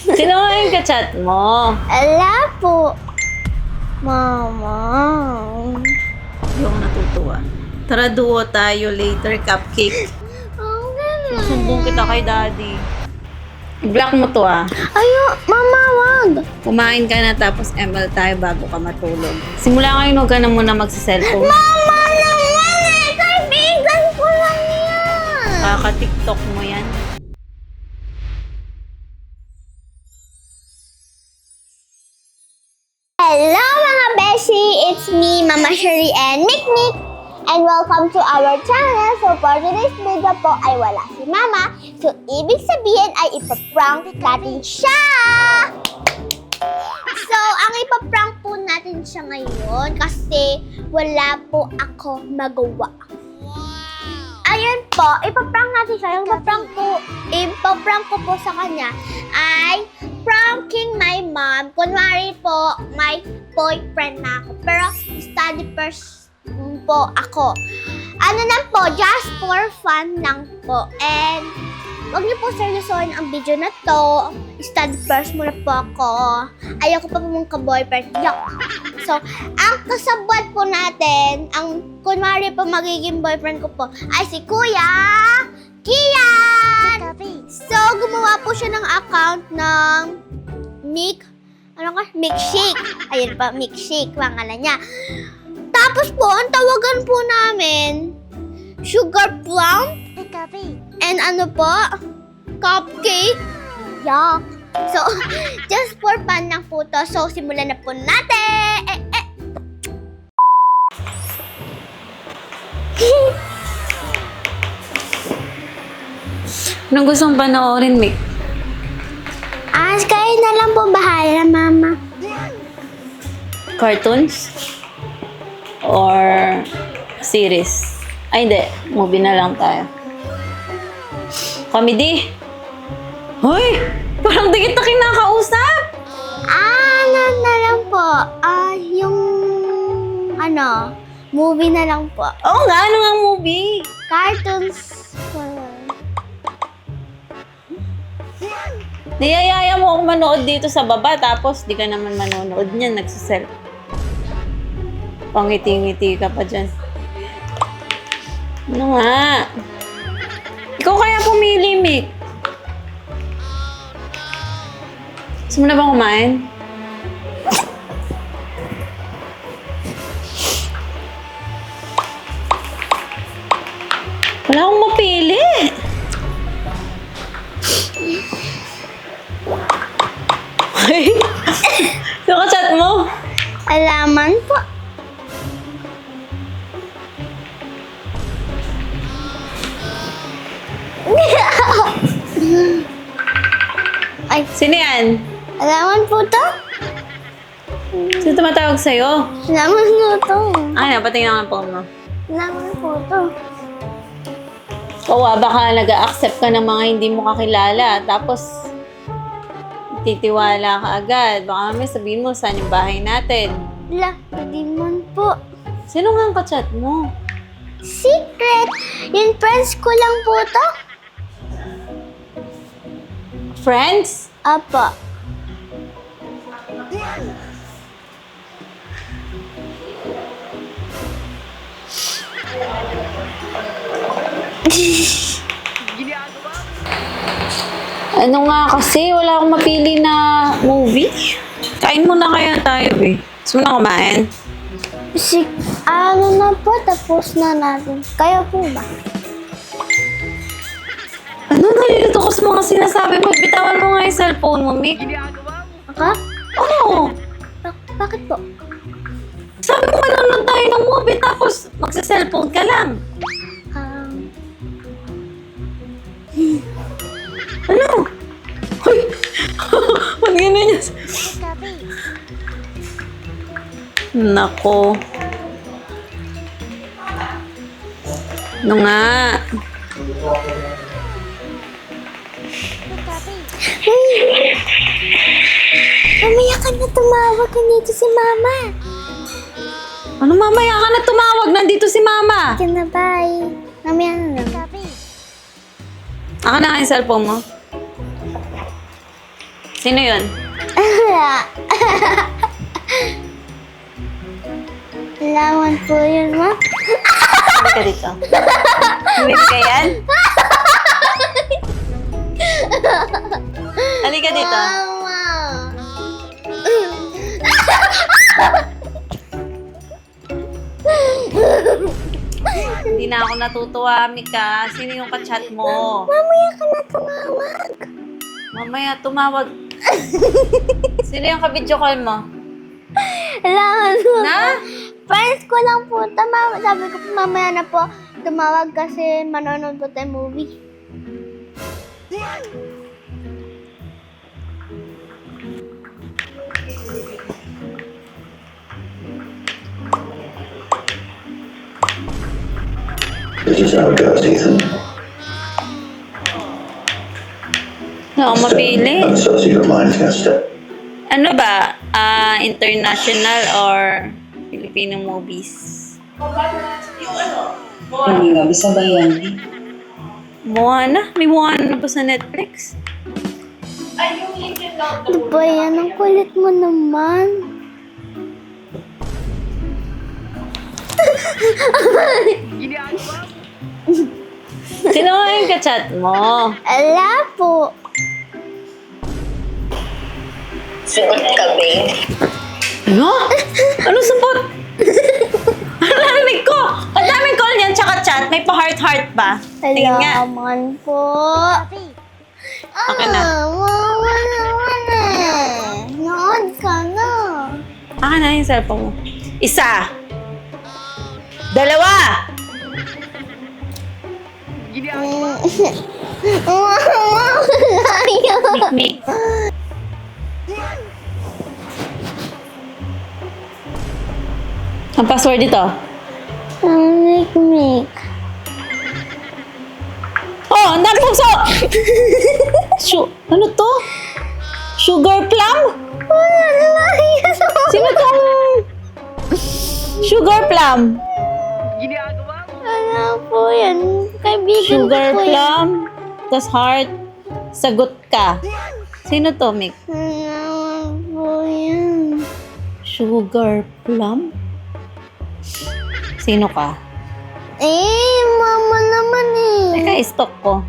Sino nga yung ka-chat mo? Ala po. Mama. Hindi ako natutuwa. Tara, duo tayo later, cupcake. Susumbong kita kay daddy. I-block mo to Ayo, mama, wag. Kumain ka na tapos ML tayo bago ka matulog. Simula ngayon, huwag ka na muna magsiselfone. Mama naman eh! Kaibigan ko lang yan! Kaka-tiktok mo yan. Hello mga beshi! It's me, Mama Sherry and Mikmik! And welcome to our channel. So for today's video po ay wala si Mama. So ibig sabihin ay ipaprank natin siya! So ang ipaprank po natin siya ngayon kasi wala po ako magawa. Ayan po, ipaprank natin siya. Yung ipaprank ko po sa kanya ay pranking my mom. Kunwari po, may boyfriend na ako. Pero study person po ako. Ano lang po, just for fun lang po. And huwag niyo po seryosohin ang video na to. Study first muna po ako. Ayoko pa po mong ka-boyfriend. Yuck. So, ang kasabwat po natin, ang kunwari po magiging boyfriend ko po, ay si Kuya Kian! So, gumawa po siya ng account ng Milkshake. Ayun pa, Milkshake, pangalan niya. Tapos po, ang tawagan po namin, Sugar Plum. And ano po? Cupcake. Yuck. So, just for fun lang po to. So, simulan na po natin. Anong gusto mong panoorin, Mick? Kayo na lang po bahala, Mama. Cartoons? Or series? Ay, hindi. Movie na lang tayo. Comedy? Hoy! Parang di kita kinakausap! Ano na lang po? Yung movie na lang po. Oo nga, ano nga movie? Cartoons. Niyayaya mo akong manood dito sa baba, tapos di ka naman manonood niyan, nagsisel. Pangiti-ngiti ka pa dyan. Ano nga? Ikaw kaya pumili, Mick. Gusto mo na bang kumain? Wala akong mapili. Ay, yung ka-chat mo? Alaman po. Ay, Sino yan? alaman po to? Sino tumatawag sa'yo? Alaman po to. Ay, napatingin ang phone mo. Alaman po to. Oo, baka nag-a-accept ka ng mga hindi mo kakilala. Tapos, titiwala ka agad. Baka may sabihin mo, saan yung bahay natin? La, hindi man po. Sino nga ang ka-chat mo? Secret! Yung friends ko lang po to. Friends? Apa. Ano nga kasi, wala akong mapili na movie. Kain muna kaya tayo eh. Gusto mo na kumain? Ano na po, tapos na natin. Kaya po ba? Ano, nalilito ko sa mga sinasabi mo. Bitawan mo nga yung cellphone mo, Mick. Aka? Oo. Bakit po? Sabi mo manonood tayo ng movie tapos magsa-cellphone ka lang. Ano? Uy! Ba't ganun yun? Nako. Ano nga? Mamaya ka na tumawag ka dito si Mama. Ano mamaya ka na tumawag? Nandito si Mama. Sige na, bye. Mamaya na lang. Aka na nga yung cellphone mo. Sino yun? Lawan po yun, ma. Halika dito. Bumili ka yan? Halika dito. Mama. Hindi na ako natutuwa, Mika. Sino yung kachat mo? Mamaya ka na tumawag. Mamaya tumawag. Sino yung ka-video call mo? Lawan po. Na? Friends ko lang po. Sabi ko po mamaya na po tumawag kasi manonood po tayo movie. This is how it goes, Ethan. Oo, mapili. So your mind's gonna step. Ano ba? International or Filipino movies? Hindi nga, bisa ba yan? Moana? May Moana na ba sa Netflix? Ano ba yan? Ang kulit mo naman. Sino nga yung kachat mo? Ala po. Sugot ka, babe. Ano? Ano sabot? Ano narinig ko? Ang daming call niyan tsaka chat. May pa-heart-heart ba? Tingin nga. Alaman po. Okay na. Wawa naman eh. Nood ka na. Aka na yung cellphone mo. Isa. Dalawa. Mikmik. Ang password dito. Mikmik. Oh, ang dami puso! Ano to? Sugar plum? Sino tong sugar plum? Ano po yan? Kaibigan Sugar ko po yan. plum, tas heart, sagot ka. Sino to, Mick? Ano po yan? Sugar plum? Sino ka? Mama naman eh. Teka, stalk ko.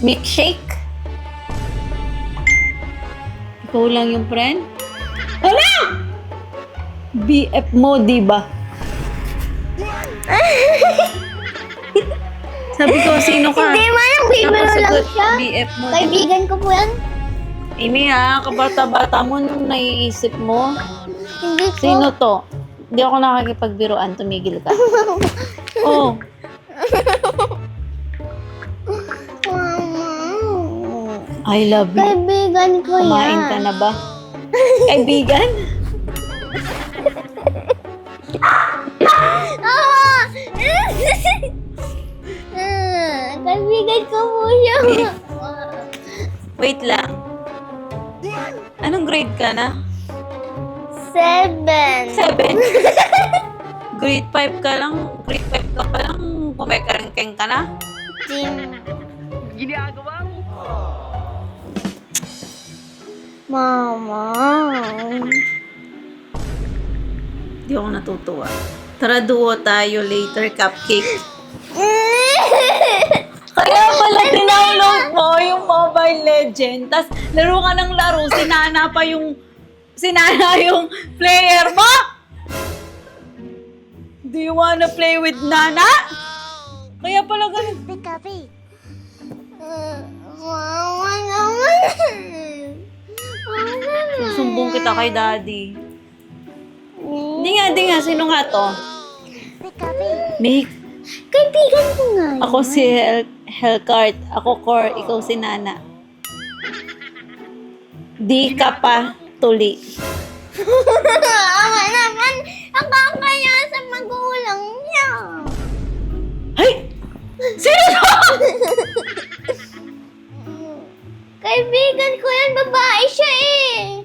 Milkshake? Ikaw lang yung friend? Hala! BF mo, di ba? Sabi ko, sino ka? Hindi man, ang bibiro lang Nakasagot, siya. BF mo. Kaibigan ko po yan. Amy ha, kabata-bata mo nung naiisip mo. Hindi po. Sino to? Hindi ako nakakipagbiroan, tumigil ka. Oh, Mama. I love you. Kaibigan ko yan. Kumain ka na ba? Kaibigan? Kaibigan ko po siya. Wait lang. Anong grade ka na? 7. 7? Grade 5 ka lang? Grade 5 ka pa lang? Kumekarengkeng ka na? Mama. Hindi ako natutuwa. Tara, duo tayo later, cupcake. Kaya pala dinownload mo yung Mobile Legend. Tapos laro ka ng laro, sinana yung player mo? Do you wanna play with Nana? Kaya pala ganun. Mama naman. Susumbong kita kay Daddy. Di nga. Sino nga to? Mick. Kaibigan ko nga yun. Ako si Hellcart. Ako Cor. Ikaw si Nana. Di ka pa tuli. Mama naman. Ang kakaya sa magulang niya. Ay! Sino to? Kaibigan ko yan. Babae siya eh.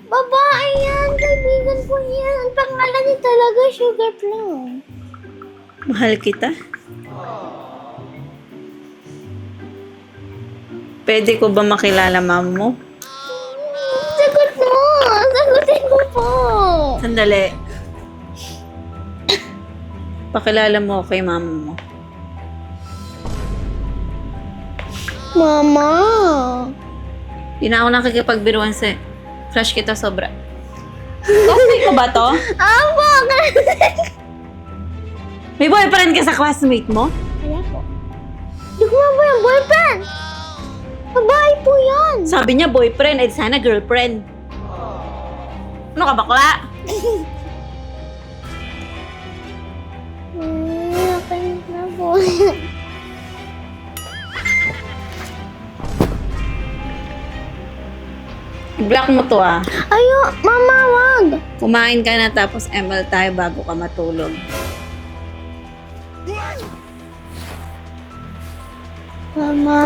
Babae yan. Kaibigan ko yan. Ang pangalan niya talaga Sugar Plum. Mahal kita. Pwede ko ba makilala mama mo? Sagot mo! Sagutin mo po! Sandali. Pakilala mo kay mama mo. Mama! Di na ako nakikipagbiruan sa crush kita sobra. Classmate ko ba to? Apo! May boyfriend ka sa classmate mo? Wala po. Di ko nga ba yung boyfriend? Babae po yan! Sabi niya boyfriend, eh sana girlfriend. Ano ka bakla? Napalit na po. Block mo to ah. Ayo, mama, wag! Kumain ka na tapos ML tayo bago ka matulog. Mama.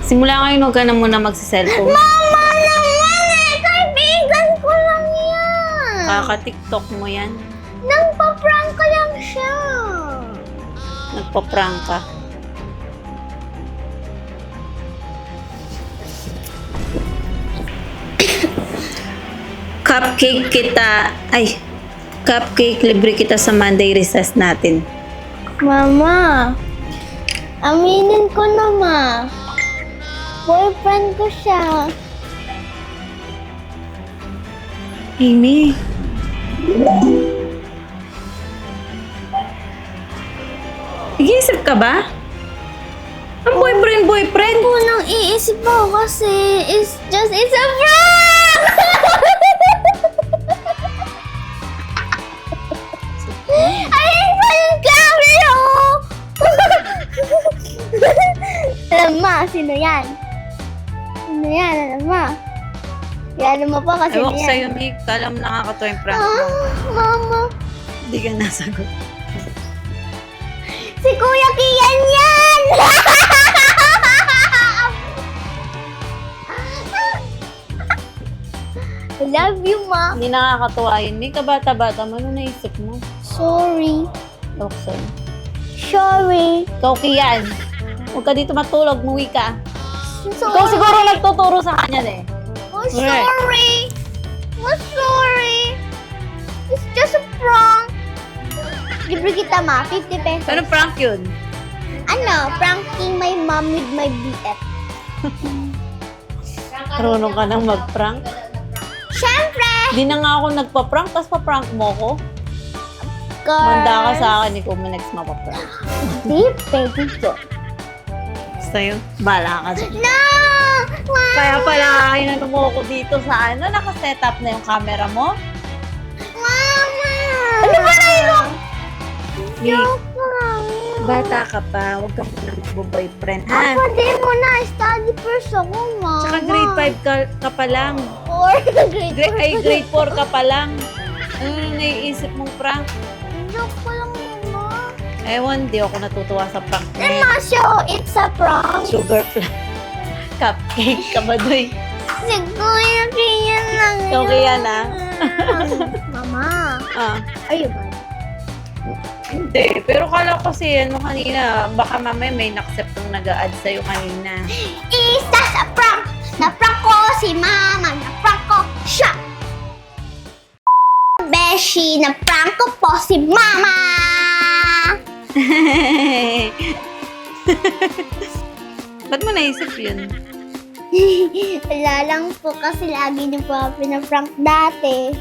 Simula ngayon, huwag ka na muna magsiselfone. Mama naman eh! Kaibigan ko lang yan! Kaka-tiktok mo yan. Nagpa-prank ka lang siya! Nagpa-prank ka. Cupcake kita. Ay, cupcake libre kita sa Monday recess natin. Mama, aminin ko na, ma. Boyfriend ko siya. Amy. Nag-iisip ka ba? Ang boyfriend? Unang iisip ako kasi it's a prank! Ayun pa yung camera! Alam mo, sino yan? Sino yan? Alam mo? Yan mo pa kasi Ewan ko yan. sa'yo, Nick. Kala mo nakakatawa yung prank mo. Mama. Hindi ka nasagot. Si Kuya Kian yan! I love you, Ma. Hindi nakakatawa yun. Nick, kabata-bata mo. Ano naisip mo? Sorry. Okay. Sorry. Ikaw, Kian. Huwag ka dito matulog. Muwi ka. Sorry. Ikaw siguro nagtuturo sa kanya eh. Oh, sorry. Oh, sorry. It's just a prank. Libre kita, Ma. 50 pesos. Pero prank yun. Ano? Pranking my mom with my BF. Marunong ka nang mag-prank. Siyempre! Di na nga ako nagpa-prank, tapos pa-prank mo ko. Girl. Manda ka sa akin, ikaw mo next mapaprank. Di, pwede to. Basta yun, bala ka dyan. No! Mama! Kaya pala inano mo ko dito sa ano, naka-set up na yung camera mo. Mama! Ano ba na yun? Nick, Joke lang. bata ka pa, huwag ka muna mag-boyfriend, ha? Ako din mo na, study first ako, Mama. Tsaka grade 5 ka pa lang. Or grade 4. Grade 4 ka pa lang. Ano yung naiisip mong prank? Joke ko lang, Mama. Ewan, di ako natutuwa sa prank na yan. Mama, show, it's a prank. Sugar flat. Cupcake ka ba, Doy? Siguro, kaya lang yun. Okay yan, ha? Mama, Ah, are you bad? hindi. Pero kala ko kasi ano kanina, baka mamaya may nakseptong nag-a-add sa'yo kanina. Isa sa prank! Na-prank ko si Mama! Na-prank ko siya! Beshi, na-prank ko po si Mama! Ba't mo naisip yun? Wala lang po kasi lagi niyo po pinaprank dati.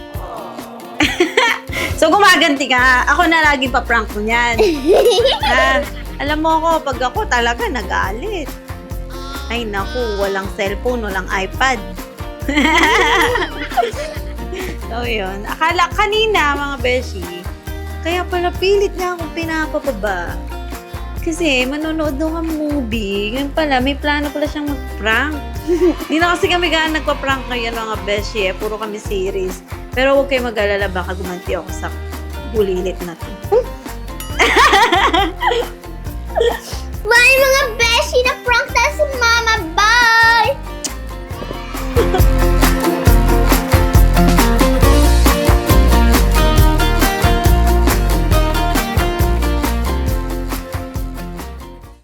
So gumaganti ka, ako na lagi pa-prank mo niyan. Alam mo ako, pag ako talaga nagalit. Ay naku, walang cellphone, walang iPad. So yun, akala kanina mga beshi, kaya pala pilit na akong pinapababa. Kasi manonood daw ang movie. Ngayon pala, may plano pala siyang mag-prank. Hindi na kasi kami gaan nagpa-prank ngayon mga beshi eh. Puro kami series. Pero huwag kayo mag-alala, baka gumanti ako sa bulilit na to. Bye mga beshi, na-prank